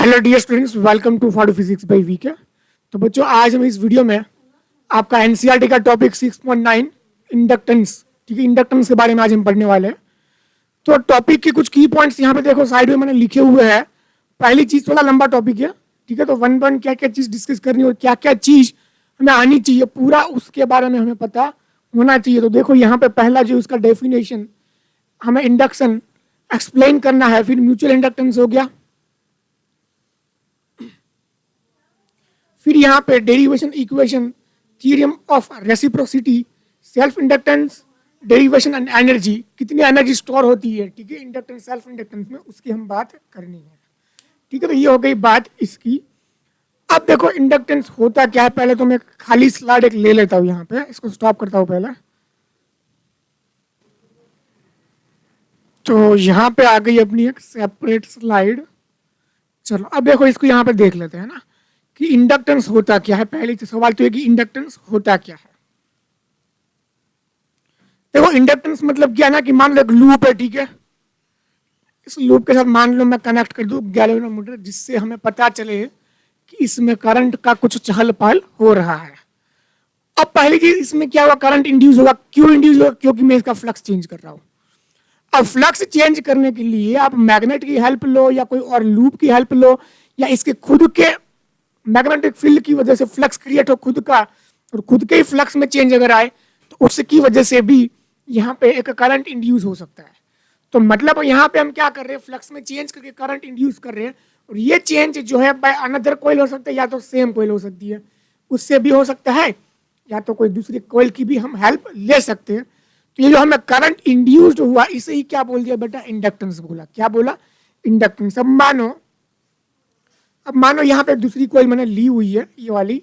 Hello dear students, welcome to for physics by VK. तो बच्चों, आज हम इस वीडियो में आपका एनसीईआरटी का टॉपिक 6.9 इंडक्टेंस, ठीक है, इंडक्टेंस के बारे में आज हम पढ़ने वाले हैं। तो टॉपिक के कुछ की पॉइंट्स यहाँ पे देखो साइड में मैंने लिखे हुए हैं। पहली चीज, थोड़ा लंबा टॉपिक है, ठीक है, तो वन वन क्या क्या चीज डिस्कस करनी और क्या क्या चीज हमें आनी चाहिए पूरा उसके बारे में हमें पता होना चाहिए। तो देखो यहाँ पे पहला जो उसका डेफिनेशन, हमें इंडक्शन एक्सप्लेन करना है, फिर म्यूचुअल इंडक्टेंस हो गया, फिर यहाँ पे derivation equation, theorem of reciprocity, self inductance, derivation and energy, कितनी एनर्जी स्टोर होती है, ठीक है, इंडक्टेंस सेल्फ इंडक्टेंस में, उसकी हम बात करनी है, ठीक है। तो ये हो गई बात इसकी। अब देखो इंडक्टेंस होता क्या है, पहले तो मैं खाली स्लाइड एक ले लेता हूँ, यहाँ पे इसको स्टॉप करता हूँ पहले। तो यहाँ पे आ गई अपनी एक सेपरेट स्लाइड। चलो अब देखो इसको यहाँ पे देख लेते हैं ना कि इंडक्टेंस होता क्या है। पहले सवाल तो है कि इंडक्टेंस होता क्या है। देखो इंडक्टेंस मतलब क्या है ना कि मान लो एक लूप है, ठीक है, इस लूप के साथ मान लो मैं कनेक्ट कर दूं गैल्वेनोमीटर, जिससे हमें पता चले कि इसमें करंट का कुछ चहल पहल हो रहा है। अब पहली चीज, इसमें क्या होगा, करंट इंड्यूस होगा। क्यों इंड्यूस होगा? क्योंकि मैं इसका फ्लक्स चेंज कर रहा हूं। अब फ्लक्स चेंज करने के लिए आप मैग्नेट की हेल्प लो या कोई और लूप की हेल्प लो, या इसके खुद के मैग्नेटिक फील्ड की वजह से फ्लक्स क्रिएट हो खुद का, और खुद के ही फ्लक्स में चेंज अगर आए तो उसकी वजह से भी यहाँ पे एक करंट इंड्यूस हो सकता है। तो मतलब यहाँ पे हम क्या कर रहे हैं, फ्लक्स में चेंज करके करंट इंड्यूस कर रहे हैं, और ये चेंज जो है बाय अनदर कोइल हो सकता है, या तो सेम कोइल हो सकती है, उससे भी हो सकता है, या तो कोई दूसरी कोइल की भी हम हेल्प ले सकते हैं। तो ये जो हमें करंट इंड्यूस्ड हुआ, इसे ही क्या बोल दिया बेटा, इंडक्टेंस बोला। क्या बोला? इंडक्टेंस। अब मानो यहाँ पे दूसरी कोइल मैंने ली हुई है, ये वाली,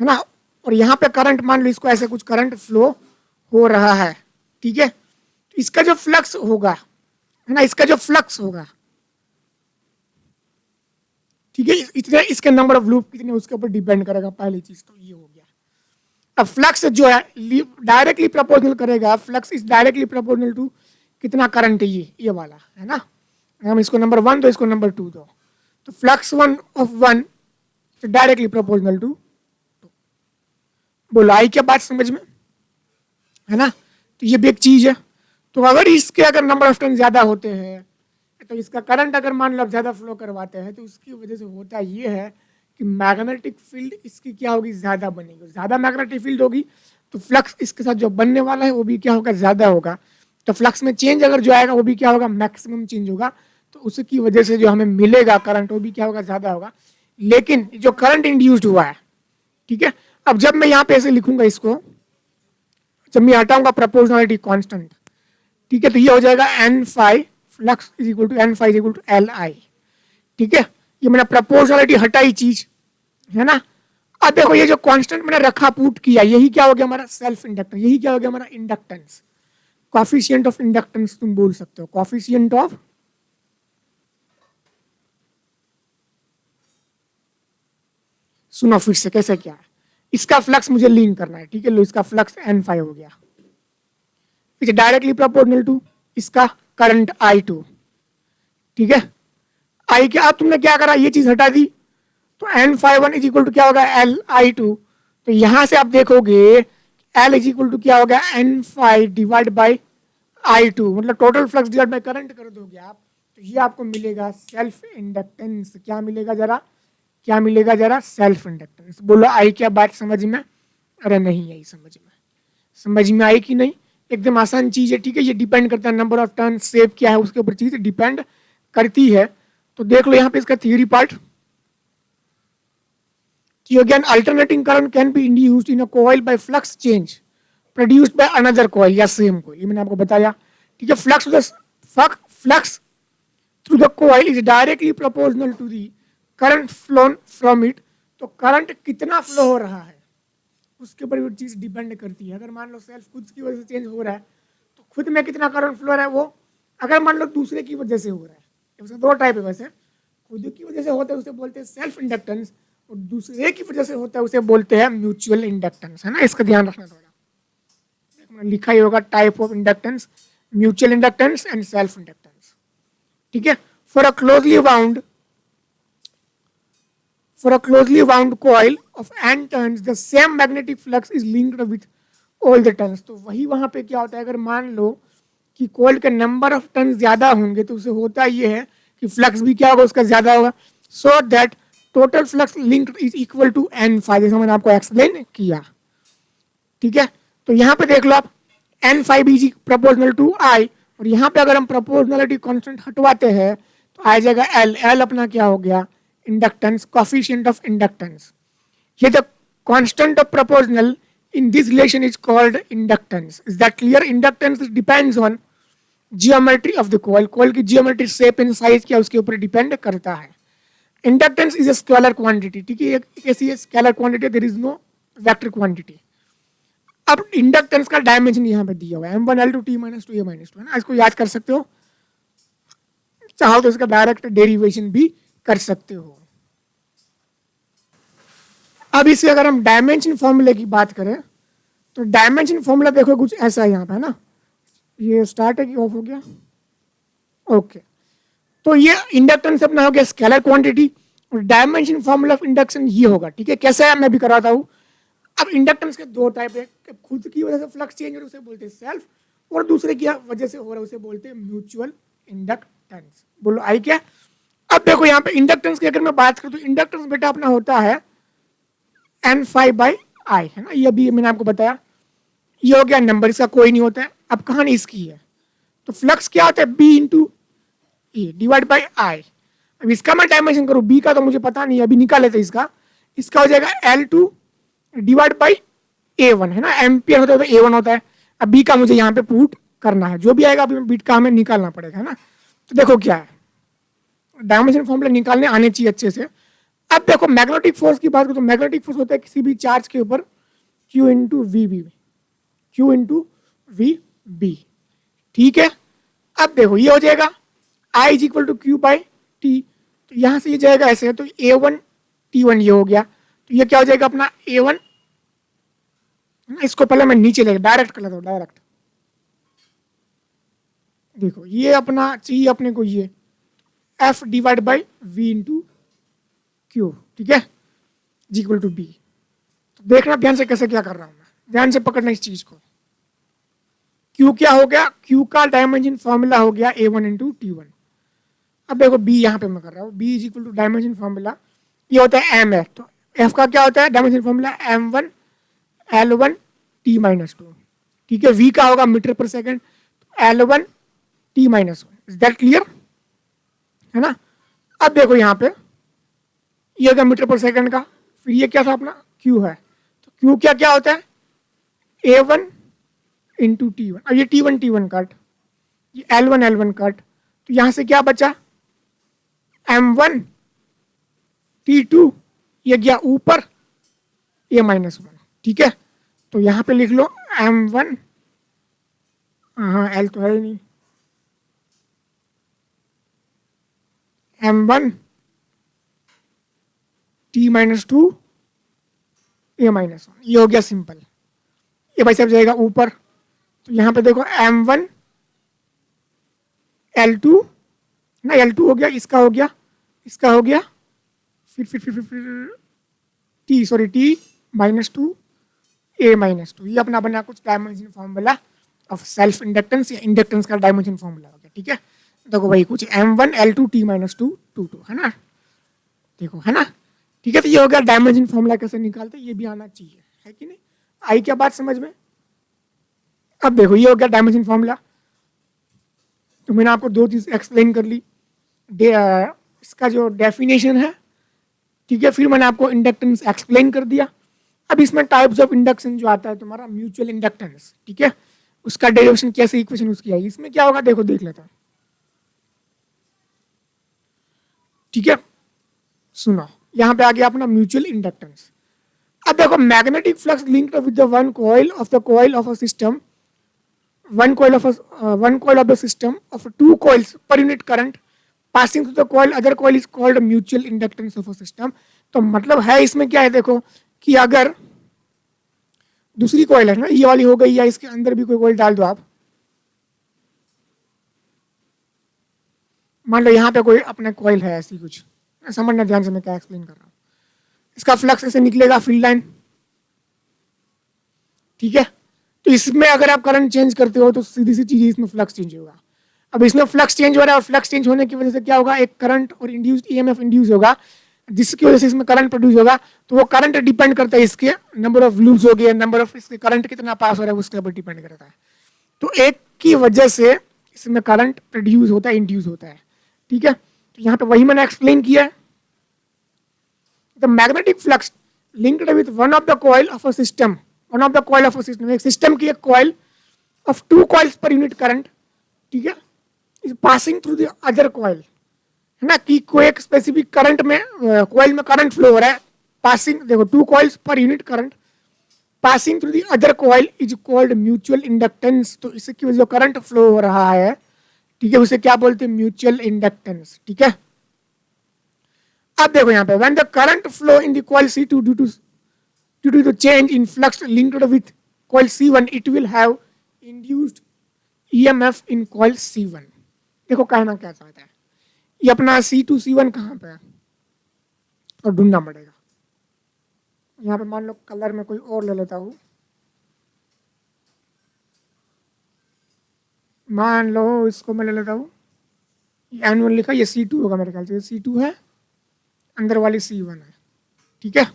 है ना, और यहाँ पे करंट मान लो इसको ऐसे कुछ करंट फ्लो हो रहा है, ठीक है। तो इसका जो फ्लक्स होगा, है ना, इसका जो फ्लक्स होगा, ठीक है, इतने इसके नंबर ऑफ लूप कितने उसके ऊपर डिपेंड करेगा। पहली चीज तो ये हो गया। अब फ्लक्स जो है डायरेक्टली प्रोपोर्शनल करेगा, flux is directly proportional to कितना करंट है, ये वाला, है ना। हम इसको नंबर 1 दो, इसको नंबर 2 दो, तो flux 1 of 1 directly proportional to 2। बोलो आई क्या बात समझ में, है ना। तो ये भी एक चीज है। तो अगर इसके अगर नंबर ऑफ टर्न ज्यादा होते हैं, तो इसका करंट अगर मान लो ज्यादा फ्लो करवाते हैं, तो उसकी वजह से होता ये है कि मैग्नेटिक फील्ड इसकी क्या होगी, ज्यादा बनेगी। ज्यादा मैग्नेटिक फील्ड होगी तो फ्लक्स इसके साथ जो बनने वाला है वो भी क्या होगा, ज्यादा होगा। तो फ्लक्स में चेंज अगर जो आएगा वो भी क्या होगा, मैक्सिमम चेंज होगा। तो उसकी वजह से जो हमें मिलेगा करंट वो भी क्या होगा, ज्यादा होगा। लेकिन जो करंट इंड्यूस्ड हुआ है, ठीक है, अब जब मैं यहाँ पे ऐसे लिखूंगा इसको, जब मैं हटाऊंगा प्रोपोर्शनलिटी कांस्टेंट, ठीक है, तो ये हो जाएगा N phi flux is equal to N phi is equal to L I, ठीक है। ये मैंने प्रोपोर्शनलिटी हटाई चीज, है ना। अब देखो ये जो कांस्टेंट मैंने रखा, पुट किया, यही क्या हो गया हमारा सेल्फ इंडक्टेंस, यही क्या हो गया हमारा इंडक्टेंस। कॉफिशिएंट ऑफ इंडक्टेंस तुम बोल सकते हो, कॉफिशिएंट ऑफ, सुनो फिर से कैसे क्या है। इसका फ्लक्स मुझे लिंक करना है, ठीक है, लो इसका फ्लक्स एन फाई हो गया, इट्स डायरेक्टली प्रोपोर्शनल टू इसका करंट I2, ठीक है, आई के। अब तुमने क्या करा, ये चीज हटा दी, तो N phi one is equal to क्या होगा, L/I2। तो यहां से आप देखोगे L इज इक्वल टू क्या होगा, N phi divide by I2, मतलब total flux divide by current कर दोगे आप, तो ये आपको मिलेगा सेल्फ इंडक्टेंस। क्या मिलेगा जरा, क्या मिलेगा जरा, सेल्फ इंडक्टेंस। बोलो आई क्या बात समझ में? अरे नहीं आई समझ में, समझ में आई कि नहीं? एकदम आसान चीज है, ठीक है। ये डिपेंड करता है नंबर ऑफ टर्न, शेप क्या है उसके ऊपर चीज डिपेंड करती है। तो देख लो यहाँ पे इसका थियरी पार्ट कि again alternating current can be induced in a coil by flux change produced by another coil या सेम कॉइल, ये मैंने आपको बताया, ठीक है। Flux through the coil is directly proportional to the current flown from इट। तो करंट कितना फ्लो हो रहा है उसके ऊपर वो चीज डिपेंड करती है। अगर मान लो सेल्फ खुद की वजह से चेंज हो रहा है, तो खुद में कितना करंट फ्लो रहा है वो, अगर मान लो दूसरे की वजह से हो रहा है, उसका दो टाइप है वैसे, खुद की वजह से होता है उसे बोलते हैं सेल्फ इंडक्टेंस, और दूसरे की वजह से होता है उसे बोलते हैं म्यूचुअल इंडक्टेंस, है ना। इसका ध्यान रखना थोड़ा, मैंने लिखा ही होगा type of inductance, mutual inductance and self inductance, ठीक है। For a closely bound For a closely wound coil of n turns, the same magnetic flux is linked with all the turns. तो वही वहां पे क्या होता है, अगर मान लो कि कॉइल के नंबर ऑफ टर्न ज्यादा होंगे तो उसे होता ये है कि फ्लक्स भी क्या होगा, उसका ज्यादा होगा. So that total flux linked is equal to N phi, जैसे मैंने आपको एक्सप्लेन किया. ठीक है, तो यहाँ पे देख लो आप, N five is proportional to I, और यहाँ पे अगर हम प्रोपोर्शनलिटी कांस्टेंट हटवाते हैं तो आ जाएगा एल. एल अपना क्या हो गया, इंडक्टेंस, कोफिशिएंट ऑफ इंडक्टेंस. ये the constant of proportional in this relation is called inductance. Is that clear? Inductance depends on geometry of the coil. Coil की geometry, shape and size क्या उसके ऊपर depend करता है. Inductance is a scalar quantity. ठीक है, एक ऐसी scalar quantity, there is no vector quantity. अब इंडक्टेंस का डायमेंशन यहाँ पे दिया हुआ है M1 L2 T minus 2 A minus 2 है ना, इसको याद कर सकते हो. चाहो तो इसका डायरेक्ट डेरिवेशन भी कर सकते हो. अब इसे अगर हम डायमेंशन फॉर्मूले की बात करें तो डायमेंशन फॉर्मूला देखो कुछ ऐसा है यहाँ पे, है ना. ये स्टार्ट है कि ऑफ हो गया, ओके. तो ये इंडक्टेंस अपना हो गया स्केलर क्वांटिटी, और डायमेंशन फॉर्मूला ऑफ इंडक्शन ये होगा. ठीक है, कैसे है मैं भी कराता हूँ. अब इंडक्टेंस के दो टाइप है, खुद की वजह से फ्लक्स चेंज हो रहा है उसे बोलते हैं सेल्फ, और दूसरे की वजह से हो रहा है उसे बोलते हैं म्यूचुअल इंडक्टेंस. बोलो आई क्या. अब देखो यहाँ पे इंडक्टेंस की अगर मैं बात करूँ तो इंडक्टेंस बेटा अपना होता है एन फाइव बाई आई, है ना. ये भी मैंने आपको बताया. ये हो गया नंबर, इसका कोई नहीं होता है. अब कहानी इसकी है, तो फ्लक्स क्या होता है, B into A divide by I. अब इसका मैं डायमेंशन करूँ, बी का तो मुझे पता नहीं है, अभी निकाल लेते इसका. इसका हो जाएगा L2 डिवाइड बाई A1, है ना. एम्पियर होता है तो A1 होता है. अब बी का मुझे यहाँ पे पुट करना है, जो भी आएगा अभी बीट का हमें निकालना पड़ेगा, है ना. तो देखो क्या है, डायमेंशन फॉर्मूला निकालने आने चाहिए अच्छे से. अब देखो मैग्नेटिक फोर्स की बात करो तो मैग्नेटिक फोर्स होता है किसी भी चार्ज के ऊपर Q into V B, Q into V B. ठीक है, अब देखो ये हो जाएगा I is equal to Q by T. तो यहाँ से ये जाएगा ऐसे, तो A1 T1 ये हो गया. तो ये क्या हो जाएगा अपना A1, इसको पहले मैं नीचे लेगा डायरेक्ट कर लेता हूँ, डायरेक्ट. देखो ये अपना चाहिए अपने को ये F divide by V into Q. ठीक है, जी इक्वल टू बी. तो देखना ध्यान से कैसे क्या कर रहा हूं मैं, ध्यान से पकड़ना इस चीज को. क्यू क्या हो गया, क्यू का डायमेंशन फॉर्मूला हो गया A1 इंटू T1. अब देखो बी यहाँ पे मैं कर रहा हूँ, B is equal to dimension formula ये होता है एम एफ. तो एफ का क्या होता है dimension formula M1 L1 T minus 2. ठीक है, वी का होगा मीटर पर second, L1 T minus 1. Is that clear, है ना. अब देखो यहाँ पे ये होगा मीटर पर सेकंड का, फिर ये क्या था अपना Q है. तो Q क्या क्या होता है A1 इंटू T1. अब ये T1 T1 कट, ये L1 L1 कट, तो यहां से क्या बचा M1 T2, ये गया ऊपर A माइनस 1. ठीक है, तो यहां पे लिख लो M1, हाँ L तो है ही नहीं, M1 T minus 2 A minus 1. ये हो गया सिंपल. ये भाई सब जाएगा ऊपर, तो यहाँ पे देखो M1 L2 ना, L2 हो गया, इसका हो गया, इसका हो गया, फिर T sorry T minus 2 A minus 2. ये अपना बना कुछ dimension formula of self inductance या इंडक्टेंस का डायमेंशन फॉर्मूला हो गया. ठीक है, देखो भाई कुछ M1 L2 T माइनस 2 2 2, है ना. देखो है ना. ठीक है, तो ये हो गया डायमेंशन फॉर्मूला कैसे निकालते, ये भी आना चाहिए, है कि नहीं. आई क्या बात समझ में. अब देखो ये हो गया डायमेंशन फॉर्मूला. तो मैंने आपको दो चीज एक्सप्लेन कर ली, इसका जो डेफिनेशन है, ठीक है, फिर मैंने आपको इंडक्टेंस एक्सप्लेन कर दिया. अब इसमें टाइप्स ऑफ इंडक्शन जो आता है तुम्हारा म्यूचुअल इंडक्टेंस, ठीक है, उसका डेरिवेशन कैसे इक्वेशन उसकी आई, इसमें क्या होगा देखो देख लेता हूं. ठीक है, सुनो यहां पे आ गया अपना म्यूचुअल इंडक्टेंस. अब देखो magnetic flux linked with the one coil of a system, one coil of the system of two coils per unit current passing through the coil, other coil is called mutual inductance of a system. तो मतलब है इसमें क्या है देखो कि अगर दूसरी कॉइल है ना, ये वाली हो गई, या इसके अंदर भी कोई कॉइल डाल दो आप, मान लो यहाँ पे कोई अपना कॉइल है ऐसी कुछ, समझना ध्यान से मैं क्या एक्सप्लेन कर रहा हूँ. इसका फ्लक्स ऐसे निकलेगा फील्ड लाइन, ठीक है। तो इसमें अगर आप करंट चेंज करते हो तो सीधी सी चीज इसमें फ्लक्स चेंज होगा। अब इसमें फ्लक्स चेंज हो रहा है और फ्लक्स चेंज होने की वजह से क्या होगा, एक करंट और इंड्यूस्ड ईएमएफ इंड्यूस होगा, जिसकी वजह से इसमें करंट प्रोड्यूस होगा। तो वो करंट डिपेंड करता है इसके नंबर ऑफ लूप्स हो गए, नंबर ऑफ इसके करंट कितना पास हो रहा है उसके ऊपर डिपेंड करता है। तो एक की वजह से इसमें करंट प्रोड्यूस होता है, इंड्यूस होता है, ठीक है। तो यहाँ पे वही मैंने एक्सप्लेन किया है। The magnetic flux linked with one of the coil of a system, one of the coil of a system, एक सिस्टम की एक कॉइल ऑफ 2 कॉइल्स पर यूनिट करंट, ठीक है, is passing through the other coil, है ना, कि कोई एक स्पेसिफिक करंट में कॉइल में करंट फ्लो हो रहा है, पासिंग, देखो 2 कॉइल्स पर unit current passing through the other coil is called mutual inductance. तो इसकी वजह से करंट फ्लो हो रहा है, ठीक है, उसे क्या बोलते हैं, म्यूचुअल इंडक्टेंस, ठीक है। अब देखो यहाँ पे when the current flow in the coil C2 due to the change in flux linked with coil C1 it will have induced EMF in coil C1। देखो कहना क्या चाहता है, ये अपना C2 C1 कहाँ पे है और ढूंढना पड़ेगा। यहाँ पे मान लो कलर में कोई और ले लेता हूँ, मान लो इसको मैं ले लेता हूँ, ये N1 लिखा, ये C2 होगा मेरे ख्याल से, ये C2 है, अंदर वाली C1 है, ठीक है।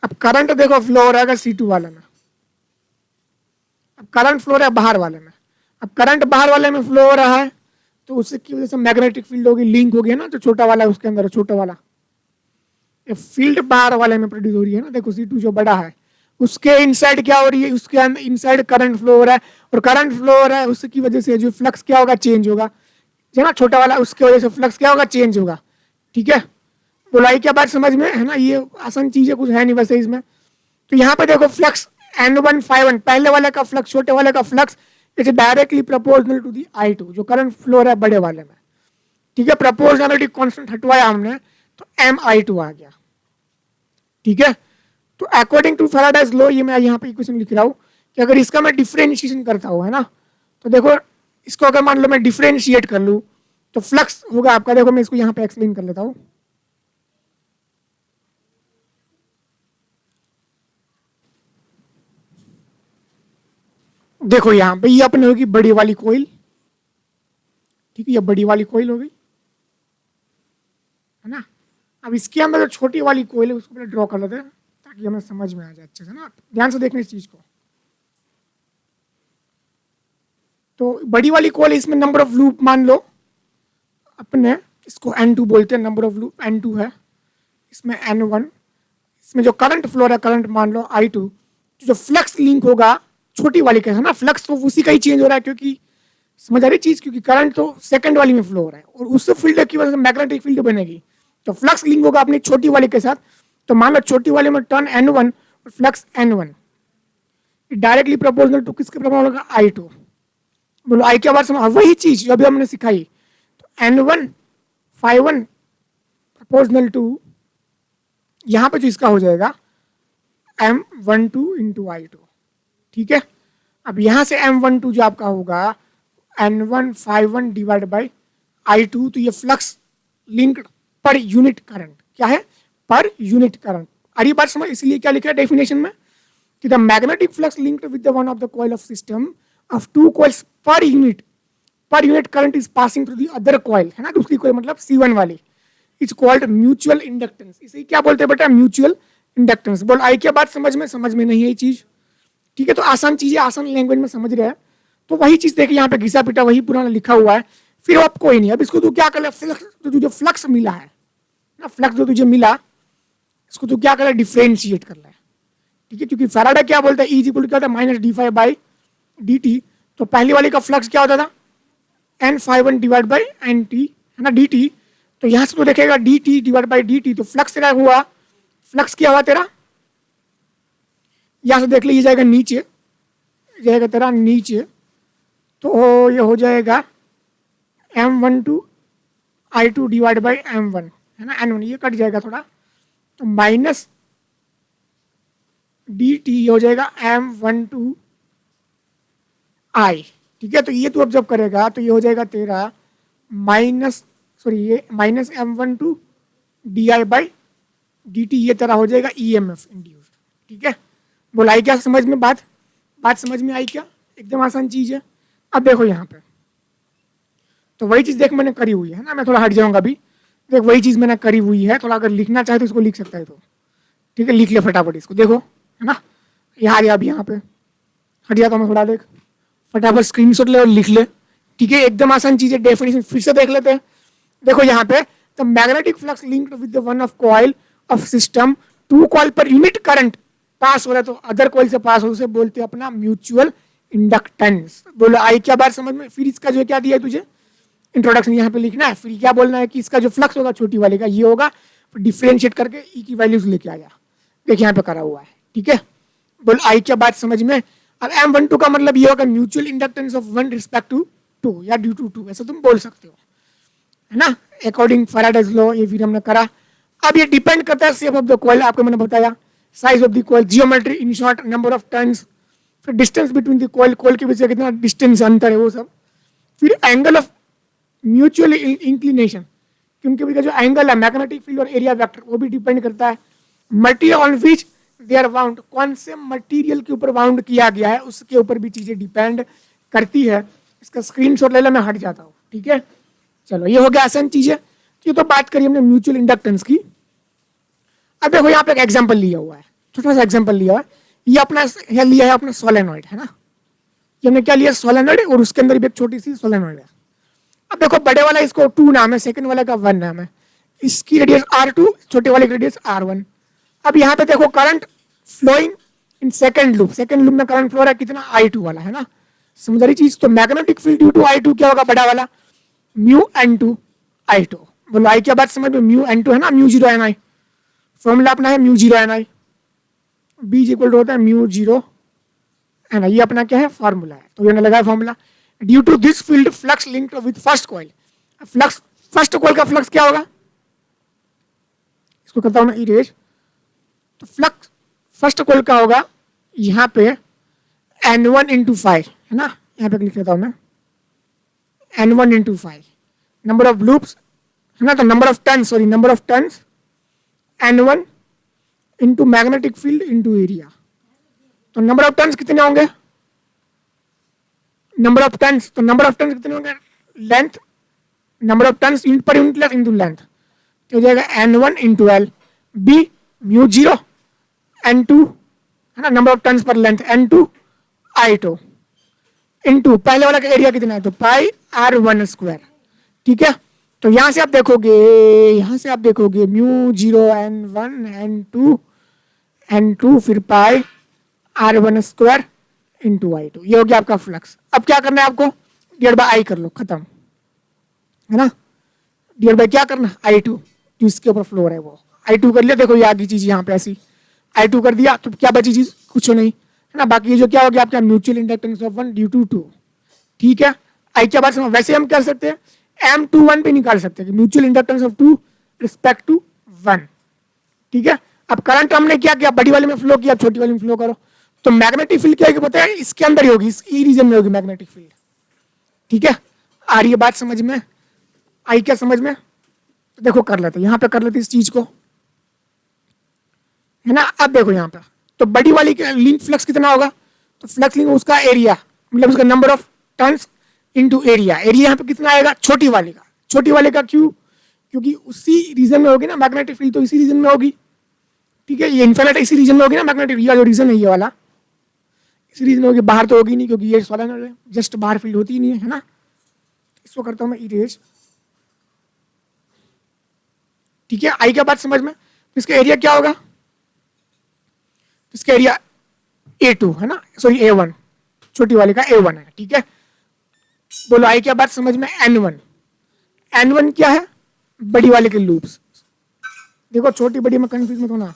अब करंट देखो फ्लो हो रहा है C2 वाले में, अब करंट फ्लो हो रहा है बाहर वाले में, अब करंट बाहर वाले में फ्लो हो रहा है तो उसकी वजह से मैग्नेटिक फील्ड होगी, लिंक हो गया ना, जो छोटा वाला है उसके अंदर, छोटा वाला ये फील्ड बाहर वाले में प्रोड्यूस हो रही है ना, देखो C2 जो बड़ा है उसके इनसाइड क्या हो रही है, उसके अंदर इनसाइड करंट फ्लो हो रहा है, और करंट फ्लो हो रहा है उसकी वजह से जो फ्लक्स क्या होगा, चेंज होगा, है ना, छोटा वाला, उसकी वजह से फ्लक्स क्या होगा, चेंज होगा, ठीक है। बोलाई क्या बात समझ में है ना, ये आसान चीज है, कुछ है नहीं वैसे इसमें। तो यहाँ पे देखो फ्लक्स N1 पहले वाले का फ्लक्स, छोटे वाले का flux is directly proportional to the I2, जो करंट फ्लो है बड़े वाले में, ठीक है। प्रोपोर्शनलिटी कांस्टेंट हटवाया हमने तो MI2 आ गया, ठीक है। तो अकॉर्डिंग टू फैराडेज लॉ, ये मैं यहाँ पे इक्वेशन लिख रहा हूँ कि अगर इसका मैं डिफरेंशिएशन करता हूँ, है ना, तो देखो इसको अगर मान लो मैं डिफरेंशिएट कर लूँ तो फ्लक्स होगा आपका, देखो मैं इसको यहाँ पे एक्सप्लेन कर लेता हूँ। देखो यहाँ पे ये अपने होगी बड़ी वाली कोइल, ठीक है, ये बड़ी वाली कोइल हो गई, है ना। अब इसके अंदर जो छोटी वाली कोइल है उसको पहले ड्रॉ कर लेते हैं ताकि हमें समझ में आ जाए अच्छे से ना, ध्यान से देखना इस चीज को। तो बड़ी वाली कोइल, इसमें नंबर ऑफ लूप मान लो अपने, इसको N2 बोलते हैं, नंबर ऑफ लूप N2 है, इसमें N1, इसमें जो करंट फ्लो है करंट मान लो I2, जो फ्लक्स लिंक होगा छोटी वाली का, है ना, फ्लक्स तो उसी का ही चेंज हो रहा है, क्योंकि समझ आ रही चीज, क्योंकि करंट तो सेकंड वाली में फ्लो हो रहा है और उससे फील्ड की वजह से मैग्नेटिक फील्ड बनेगी, तो फ्लक्स लिंक होगा अपनी छोटी वाली के साथ। तो मान लो छोटी वाले में टर्न N1 और flux N1 directly proportional to किसके प्रपोर्शनल होगा, I2। बोलो आई क्या बात समझ, वही चीज जो अभी हमने सिखाई, तो N1 ∅1 प्रोपोर्शनल टू, यहां पे जो इसका हो जाएगा M12 इंटू I2, ठीक है। अब यहां से M12 जो आपका होगा N1 ∅1 डिवाइड बाई I2, तो ये फ्लक्स लिंक्ड पर यूनिट करंट क्या है, पर यूनिट करंट। अरे बात समझ, इसलिए क्या लिखा है डेफिनेशन में कि the magnetic flux linked with the one of the coil of system of 2 coils पर unit current is passing through the other coil, है ना, दूसरी कॉइल मतलब C1 वाली, इज कॉल्ड म्यूचुअल इंडक्टेंस। इसे क्या बोलते हैं बेटा, म्यूचुअल इंडक्टेंस। बोल आई क्या बात समझ में नहीं है ये चीज, ठीक है। तो आसान चीजें आसान लैंग्वेज में समझ रहे हैं, तो वही चीज देखिए यहाँ पे घिसा पिटा वही पुराना लिखा हुआ है, फिर अब कोई नहीं। अब इसको तू क्या कर, फ्लक्स तो तुझे फ्लक्स मिला है ना, फ्लक्स जो तुझे मिला इसको तू क्या कर, डिफरेंशिएट कर ले, ठीक है। क्योंकि फैराडे क्या बोलता है, E इक्वल क्या होता है, -d∅/dt। तो पहली वाली का फ्लक्स क्या होता था, N∅1 डिवाइड बाई NT, है ना, dt। तो यहां से तो देखेगा dt डिवाइड बाई dt, तो फ्लक्स तेरा हुआ, फ्लक्स क्या हुआ तेरा, यहां से देख लीजिए जाएगा नीचे, जाएगा तेरा नीचे, तो ये हो जाएगा M12 I2 divide by M1, है ना, N1, ये कट जाएगा थोड़ा, तो माइनस dt हो जाएगा M12 I, ठीक है। तो ये तू अब जब करेगा तो ये हो जाएगा तेरा सॉरी ये माइनस M12 di/dt ये तरह हो जाएगा EMF इंड्यूस्ड। ठीक है, बोला आई क्या समझ में बात समझ में आई क्या? एकदम आसान चीज है। अब देखो यहाँ पे तो वही चीज देख मैंने करी हुई है ना, मैं थोड़ा हट जाऊंगा अभी। देख वही चीज मैंने करी हुई है, थोड़ा अगर लिखना चाहे तो इसको लिख सकता है तो ठीक है, लिख ले फटाफट इसको। देखो है ना, यहाँ आ गया अभी, यहाँ पे हट जाता हूँ मैं थोड़ा, देख फटाफट स्क्रीनशॉट ले और लिख ले। ठीक है, एकदम आसान चीज है। डेफिनेशन फिर से देख लेते हैं। देखो यहाँ पे the magnetic flux linked with one of coil of system, two coil पर यूनिट करंट पास हो रहा है तो अदर कॉइल से पास हो, उसे बोलते हैं अपना म्यूचुअल इंडक्टेंस। बोलो आई क्या बात समझ में? फिर इसका जो क्या दिया है तुझे इंट्रोडक्शन यहाँ पे लिखना है, फिर क्या बोलना है कि इसका जो फ्लक्स होगा छोटी वाले का ये होगा, फिर डिफरेंशिएट करके ई की वैल्यूज लेके आ जा। देखिए यहाँ पे करा हुआ है। ठीक है, बोल आई क्या बात समझ में? अब M12 का मतलब ये होगा mutual inductance of one respect to two या ड्यू टू टू, ऐसा तुम बोल सकते हो है ना, अकॉर्डिंग फैराडेज लॉ। ये फिर हमने करा। अब ये डिपेंड करता है शेप ऑफ द कॉइल, आपको मैंने बताया, size of the coil, geometry, in short number of turns, फिर distance between the coil, coil के बीच से कितना डिस्टेंस अंतर है वो सब, फिर एंगल ऑफ म्यूचुअल इंक्लिनेशन, क्योंकि उनके जो एंगल है मैग्नेटिक फील्ड और एरिया वेक्टर वो भी डिपेंड करता है। Material on which they are bound, कौन से मटेरियल के ऊपर बाउंड किया गया है उसके ऊपर भी चीजें डिपेंड करती है। इसका स्क्रीनशॉट ले लो, मैं हट जाता हूँ। ठीक है, चलो ये हो गया आसान चीजें। ये तो बात करी हमने म्यूचुअल इंडक्टेंस की। अब देखो यहाँ पे एक एग्जांपल लिया हुआ है, छोटा सा एग्जांपल लिया हुआ है। ये अपना लिया है अपना सोलेनॉइड है ना, ये हमने क्या लिया सोलेनॉइड, और उसके अंदर भी एक छोटी सी सोलेनॉइड है। अब देखो बड़े वाला इसको 2 नाम है, सेकंड वाला का 1 नाम है, इसकी रेडियस R2, छोटे वाले की रेडियस R1। अब यहाँ पे देखो current flowing in second loop, second loop में करंट फ्लो रहा है कितना I2 वाला है ना, समझ रही चीज। तो magnetic field due to I2 क्या होगा बड़ा वाला म्यू N2 I2। बोलो आई क्या बात समझ में? म्यू N2 है ना, म्यू 0 Ni, फॉर्मूला अपना है mu 0 Ni, B equal to होता है म्यू 0 Ni, ये अपना क्या है फॉर्मूला है। तो ये लगा formula. Due to this field flux linked with first coil, flux first coil का फ्लक्स क्या होगा, इसको करता हूं मैं इरेज। तो फ्लक्स फर्स्ट कॉइल का होगा यहाँ पे N1 इंटू 5 है ना, यहाँ पे लिख लेता हूं मैं N1 into 5, number of loops है ना, तो number of turns, sorry number of turns N1 into magnetic field into area. तो नंबर ऑफ टर्न्स कितने होंगे, नंबर ऑफ टर्न्स, तो नंबर ऑफ टर्न्स कितने होंगे, length, number of turns unit per unit length into length, तो हो जाएगा N1 into L, B mu 0 N2 है ना, number of turns per length N2 I2 into पहले वाला का एरिया कितना है तो पाई R1 स्क्वायर। ठीक है, तो यहां से आप देखोगे म्यू 0 N1 N2 फिर पाई R1 स्क्वायर इंटू I2, ये हो गया आपका फ्लक्स। अब क्या करना है आपको, डिवाइड बाय आई कर लो, खत्म है ना, डिवाइड बाय क्या करना I2, जो इसके ऊपर फ्लोर है वो I2 कर लिया। देखो ये आगे चीज यहाँ पे ऐसी I2 कर दिया, तो क्या बची चीज, कुछ नहीं है ना। बाकी ये जो क्या हो गया आपका mutual inductance of 1 due to 2। ठीक है, आई क्या बात समझ। वैसे हम कर सकते हैं M21 पे निकाल सकते हैं, mutual inductance of 2 respect to 1। ठीक है, अब करंट हमने क्या किया, बड़ी वाले में फ्लो किया, छोटी वाले में फ्लो करो। तो मैग्नेटिक फील्ड क्या होगी पता है, इसके अंदर ही होगी, इस ई रीजन में होगी मैग्नेटिक फील्ड। ठीक है, आ रही है बात समझ में, आई क्या समझ में? तो देखो कर लेते, यहाँ पे कर लेते इस चीज को है ना। अब देखो यहाँ पे तो बड़ी वाली लिंक फ्लक्स कितना होगा, तो फ्लक्स लिंक उसका एरिया मतलब उसका number of turns into area, area यहाँ पे कितना आएगा छोटी वाले का क्यों, क्योंकि उसी रीजन में होगी ना मैग्नेटिक फील्ड, तो इसी रीजन में होगी। ठीक है, ये इन्फिनिट इसी रीजन में होगी ना मैग्नेटिक, ये जो रीजन है ये वाला इसी रीजन में होगी, बाहर तो होगी नहीं क्योंकि ये सोलेनॉइड है, जस्ट बाहर फील्ड होती ही नहीं है ना। इसको करता हूँ मैं इरेज। ठीक है, आई क्या बात समझ में, इसका एरिया क्या होगा, इसका एरिया A2 है ना, सॉरी A1, छोटी वाले का A1 है। ठीक है, बोलो आई क्या बात समझ में, N1 क्या है, बड़ी वाले के लूप्स। देखो छोटी बड़ी में कंफ्यूज मत होना,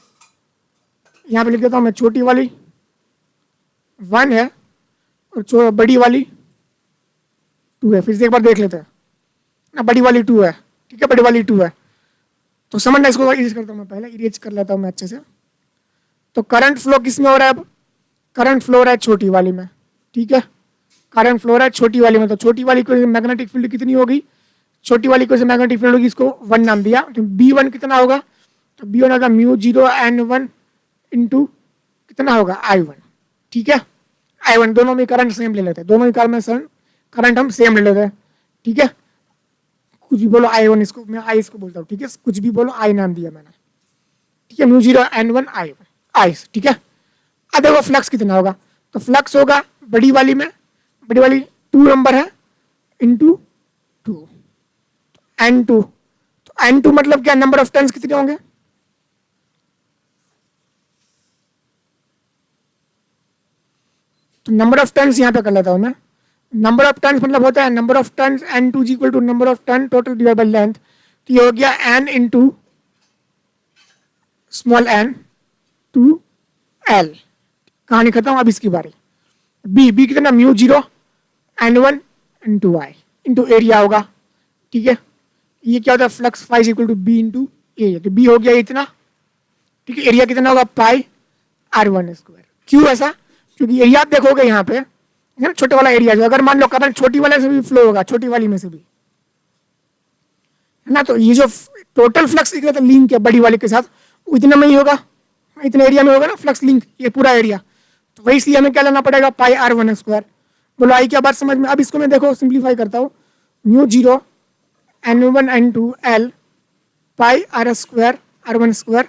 यहाँ पे लिख देता हूँ मैं, छोटी वाली 1 है और बड़ी वाली 2 है। फिर से एक बार देख लेते हैं ना, बड़ी वाली 2 है। ठीक है, बड़ी वाली 2 है, तो समझना, इसको इरेज करता हूँ मैं, पहले इरेज कर लेता हूँ मैं अच्छे से। तो करंट फ्लो किस में हो रहा है, अब करंट फ्लो हो रहा है छोटी वाली में। ठीक है, करंट फ्लो हो रहा है छोटी वाली में, तो छोटी वाली को मैग्नेटिक फील्ड कितनी होगी, छोटी वाली को मैग्नेटिक फील्ड होगी, इसको 1 नाम दिया, तो B1 कितना होगा, तो B1 होगा μ0n1 इंटू कितना होगा I1, ठीक है। I1 दोनों में करंट सेम ले लेते हैं, दोनों ही कार में करंट हम सेम ले लेते हैं, ठीक है। कुछ भी बोलो I1, इसको मैं I इसको बोलता हूँ, ठीक है, कुछ भी बोलो I नाम दिया मैंने, ठीक है, μ0n1 I, ठीक है। अब देखो फ्लक्स कितना होगा, तो फ्लक्स होगा बड़ी वाली में, बड़ी वाली 2 नंबर है इंटू 2, N2, तो N2 मतलब क्या, नंबर ऑफ टर्न्स कितने होंगे, तो नंबर ऑफ टर्न्स यहाँ पे कर लेता हूँ मैं। नंबर ऑफ टर्न्स मतलब होता है number of turns N2 is equal to number of turn total divide by length, तो ये हो गया N into small n to L। कहानी खत्म, अब इसकी बारी। बी कितना, μ0n1 into I into area होगा, ठीक है। ये क्या होता है, flux phi is equal to B into area, तो बी हो गया इतना, ठीक है। एरिया कितना होगा, पाई R1 स्क्वायर। क्यों ऐसा, क्योंकि एरिया आप देखोगे यहाँ पे है ना, छोटे वाला एरिया जो, अगर मान लो करंट छोटी वाले से भी फ्लो होगा, छोटी वाली में से भी, है ना, तो ये जो टोटल फ्लक्स लिंक है बड़ी वाली के साथ, इतने में ही होगा, इतने एरिया में होगा ना फ्लक्स लिंक, ये पूरा एरिया, तो वही इसलिए हमें क्या लेना पड़ेगा, पाई R1 स्क्वायर। बोलो आई क्या बात समझ में। अब इसको मैं देखो सिंप्लीफाई करता हूँ, μ0n1n2 L पाई R square R1 square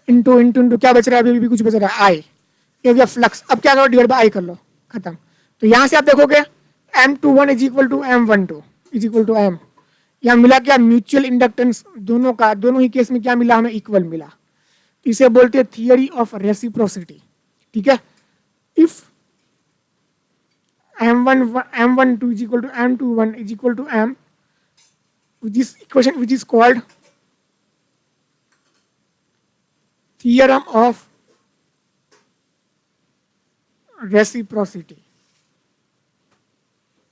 into into into क्या बच रहा है, अभी भी कुछ बच रहा है, आई, ये हो गया फ्लक्स। अब क्या करो, डिवाइड बाय आई कर लो, खत्म। तो यहाँ से आप देखोगे M21 is equal to M12 is equal to M, यहाँ मिला क्या, म्यूचुअल इंडक्टेंस दोनों का, दोनों ही केस में क्या मिला हमें, इक्वल मिला। तो इसे बोलते हैं थियरी ऑफ रेसिप्रोसिटी, ठीक है। If M12 is equal to M21 is equal to M, this equation which is called theorem of reciprocity।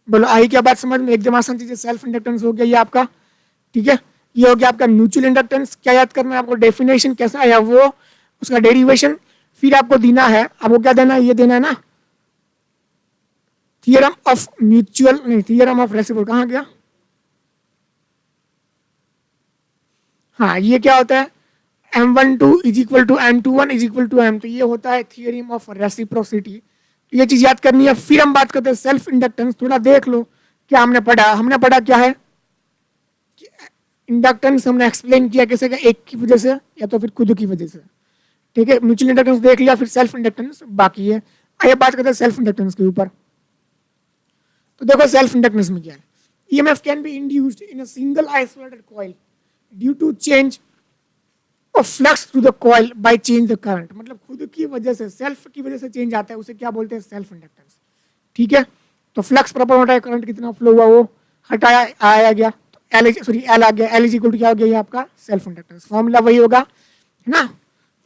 बोलो आई क्या बात समझ में, एकदम आसान चीज है। सेल्फ इंडक्टेंस हो गया ये आपका, ठीक है। ये हो गया आपका म्यूचुअल इंडक्टेंस। क्या याद करना है आपको, डेफिनेशन कैसा आया वो, उसका डेरिवेशन, फिर आपको देना है, आपको क्या देना है, ये देना है ना, थियरम ऑफ म्यूचुअल, नहीं थियरम ऑफ रेसिप्रोसिटी कहाँ गया, हाँ ये क्या होता है, M12 is equal to M21 is equal to M, तो ये होता है थियरम ऑफ रेसिप्रोसिटी। ये चीज याद करनी है। फिर हम बात करते हैं सेल्फ इंडक्टेंस। थोड़ा देख लो क्या हमने पढ़ा क्या है, इंडक्टेंस हमने एक्सप्लेन किया कैसे, एक की वजह से या तो फिर खुद की वजह से, ठीक है। म्यूचुअल इंडक्टेंस देख लिया, फिर सेल्फ इंडक्टेंस बाकी है। आइए बात करते हैं सेल्फ इंडक्टेंस के ऊपर। तो देखो सेल्फ इंडक्टेंस में क्या है, EMF can be induced in a single isolated coil due to change of flux through the coil by change the current, मतलब खुद की वजह से, सेल्फ की वजह से चेंज आता है, उसे क्या बोलते हैं, सेल्फ इंडक्टेंस, ठीक है। तो फ्लक्स प्रॉपर है, करंट कितना फ्लो हुआ वो हटाया, आया गया, तो एल आ गया, एल इज इक्वल टू क्या हो गया, ये आपका सेल्फ इंडक्टेंस। फॉर्मूला वही होगा, है ना,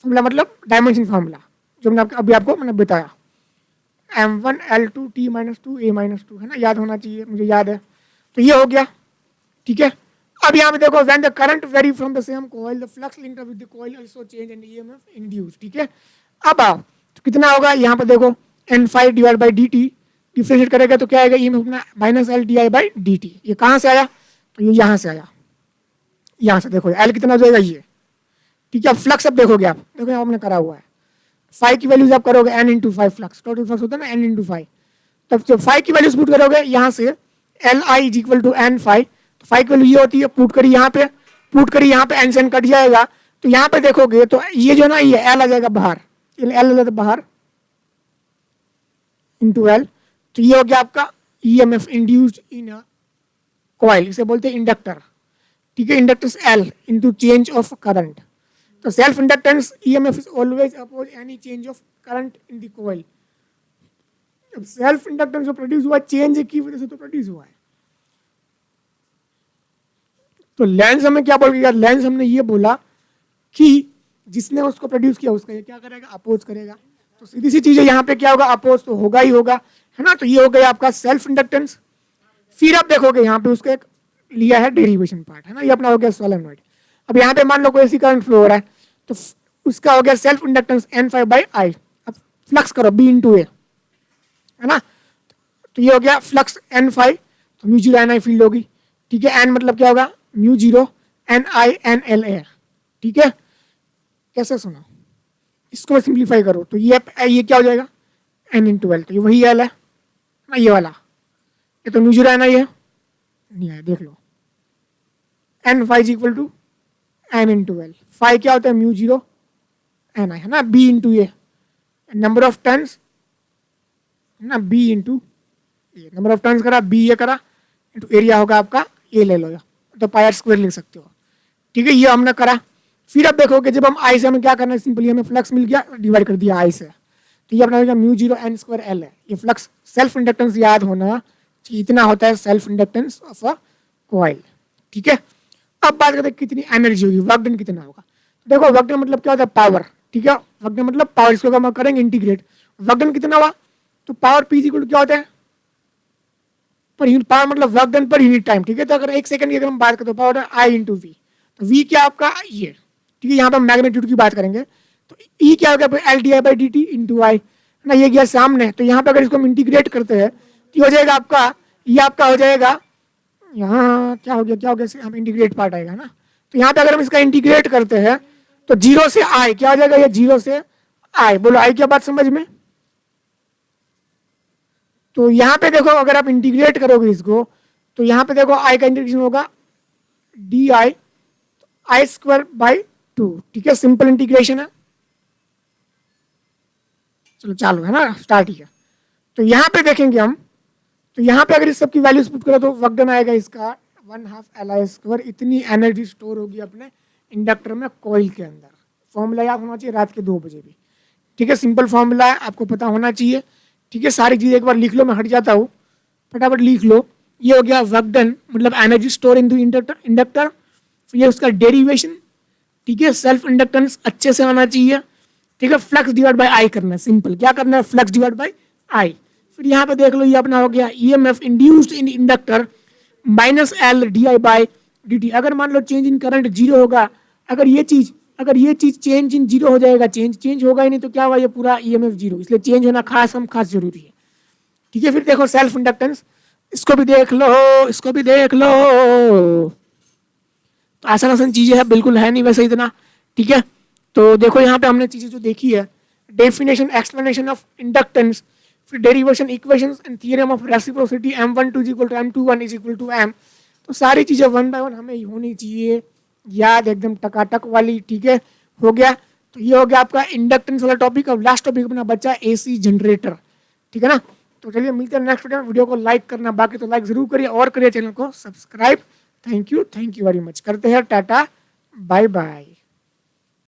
फॉर्मूला मतलब डायमेंशन फॉर्मूला जो मैंने अभी आपको मैंने बताया, M1 L2 T - 2 A - 2, है ना, याद होना चाहिए, मुझे याद है। तो ये हो गया, ठीक है। अब यहाँ पे देखो, when the current vary from the same coil, the flux linked with the coil also change and EMF induced, ठीक है। अब आओ तो कितना होगा, यहाँ पे देखो N5 divide by dt, differentiate करेगा तो क्या आएगा, EMF अपना -LdI/dt। ये कहाँ से आया, तो ये यहाँ से आया, यहाँ से देखो L कितना हो जाएगा ये, ठीक है। फ्लक्स अब देखोगे आप, देखो यहाँ आपने करा हुआ है, फाई की वैल्यूज आप करोगे N × 5 फ्लक्स, टोटल फ्लक्स होता है ना N × 5, तब जब फाई की वैल्यूज पुट करोगे यहाँ से LI is equal to N5, तो फाई की वैल्यू ये होती है, पुट करी यहाँ पे, पुट करी यहाँ पे, N से N कट जाएगा, तो यहाँ पे देखोगे तो ये जो ना, ये L आ जाएगा बाहर, L आ जाता बाहर इंटू L, तो ये हो गया आपका EMF induced in a coil, इसे बोलते हैं इंडक्टर, ठीक है। Inductance L into change of current, तो self inductance EMF is always oppose any change of current in the coil. जब सेल्फ इंडक्टेंस जो प्रोड्यूस हुआ चेंज की वजह से तो प्रोड्यूस हुआ है। तो लेंस हमें क्या बोल गया, लेंस हमने ये बोला कि जिसने उसको प्रोड्यूस किया उसका ये क्या करेगा, अपोज करेगा। तो सीधी सी चीज है, यहाँ पे क्या होगा, अपोज तो होगा ही होगा, है ना। तो ये हो गया आपका सेल्फ इंडक्टेंस। फिर आप देखोगे यहाँ पे उसका एक लिया है डेरिवेशन पार्ट, है ना, ये अपना हो गया सोलेनॉइड। अब यहाँ पे मान लो कोई ऐसी करंट फ्लो हो रहा है, तो उसका हो गया सेल्फ इंडक्टेंस N5/I। अब फ्लक्स करो B × A, है ना, तो ये हो गया फ्लक्स N5, तो म्यूचुअल आयनाई फील्ड होगी ठीक है। एन मतलब क्या होगा, mu zero N I N L A, ठीक है। कैसे सुना, इसको सिंप्लीफाई करो तो ये क्या हो जाएगा, एन इंटू एल, तो ये वही एल है ना, ये वाला, ये तो म्यू जीरो एन आई है, नहीं आया देख लो, N five is equal to N into L, five क्या होता है म्यू जीरो एन आई है ना, B into A number of turns ना, B into A number of turns करा, बी ए करा इंटू एरिया होगा आपका, ये ले लो, तो पाई आर स्क्वायर लिख सकते हो, ठीक है। ये हमने करा। फिर अब देखो कि जब हम आई से हमें क्या करना है, सिंपली हमें फ्लक्स मिल गया, डिवाइड कर दिया आई से, तो ये अपना हो गया mu zero N square L है। ये फ्लक्स सेल्फ इंडक्टेंस याद होना चाहिए, इतना होता है self inductance of a coil, ठीक है। अब बात करते हैं कितनी एनर्जी होगी, वर्क डन कितना होगा। तो देखो वर्क डन मतलब क्या होता है, पावर, ठीक है। वर्क डन मतलब पावर, इसको हम करेंगे इंटीग्रेट, वर्क डन कितना हुआ, तो पावर पी इक्वल टू क्या होता है, पर यूनिट, पावर मतलब work done per unit time, ठीक है। तो अगर एक सेकंड की अगर हम बात करें तो पावर आई इंटू वी, तो वी क्या आपका ये, ठीक है। यहाँ पे मैग्नीट्यूड की बात करेंगे तो ई क्या हो गया, L D I by D T into I ना, ये गया सामने, तो यहाँ पे अगर इसको हम इंटीग्रेट करते हैं तो हो जाएगा आपका, ये आपका हो जाएगा, यहाँ क्या हो गया, क्या हो गया, हम इंटीग्रेट पार्ट आएगा ना, तो यहाँ पे अगर हम इसका इंटीग्रेट करते हैं तो जीरो से आई क्या हो जाएगा, ये जीरो से आई, बोलो आई क्या बात समझ में। तो यहाँ पे देखो अगर आप इंटीग्रेट करोगे इसको, तो यहाँ पे देखो आई का इंटीग्रेशन होगा D I, I square by two, ठीक है। सिंपल इंटीग्रेशन है, चलो चालू है ना, स्टार्ट किया। तो यहाँ पे देखेंगे हम, तो यहाँ पे अगर इस सब की वैल्यूज पुट करो तो वर्क डन आएगा इसका 1/2 एल आई स्क्वायर, इतनी एनर्जी स्टोर होगी अपने इंडक्टर में कॉइल के अंदर। फॉर्मूला याद होना चाहिए रात के 2 बजे भी, ठीक है। सिंपल फॉर्मूला है, आपको पता होना चाहिए, ठीक है। सारी चीज़ एक बार लिख लो, मैं हट जाता हूँ, फटाफट लिख लो। ये हो गया वर्क डन मतलब एनर्जी स्टोर इन इंडक्टर, ये उसका डेरिवेशन, ठीक है। सेल्फ इंडक्टेंस अच्छे से आना चाहिए, ठीक है। फ्लक्स डिवाइड बाय आई करना है, सिंपल क्या करना है, फ्लक्स डिवाइड बाय आई। फिर यहाँ पे देख लो ये अपना हो गया EMF induced in inductor minus L D I by D T. अगर मान लो चेंज इन करंट जीरो होगा, अगर ये चीज चेंज इन जीरो हो जाएगा, चेंज होगा ही नहीं तो क्या हुआ, ये पूरा ईएमएफ जीरो, इसलिए चेंज होना खास जरूरी है, ठीक है। फिर देखो सेल्फ इंडक्टेंस, इसको भी देख लो, इसको भी देख लो, तो आसान चीजें है, बिल्कुल है नहीं वैसे इतना, ठीक है। तो देखो यहाँ पे हमने चीजें जो देखी है, डेफिनेशन एक्सप्लेनेशन ऑफ इंडक्टेंस, फिर derivation equations and theorem of reciprocity m12 is equal to m21 is equal to m, तो सारी चीजें 1 बाय 1 हमें होनी चाहिए याद, एकदम टकाटक वाली, ठीक है। हो गया, तो ये हो गया आपका इंडक्टेंस वाला टॉपिक। अब लास्ट टॉपिक अपना बच्चा एसी जनरेटर, ठीक है ना। तो चलिए मिलते हैं नेक्स्ट वीडियो को लाइक करना बाकी तो लाइक जरूर करिए और करिए चैनल को subscribe. Thank you very much, करते हैं टाटा बाय बाय।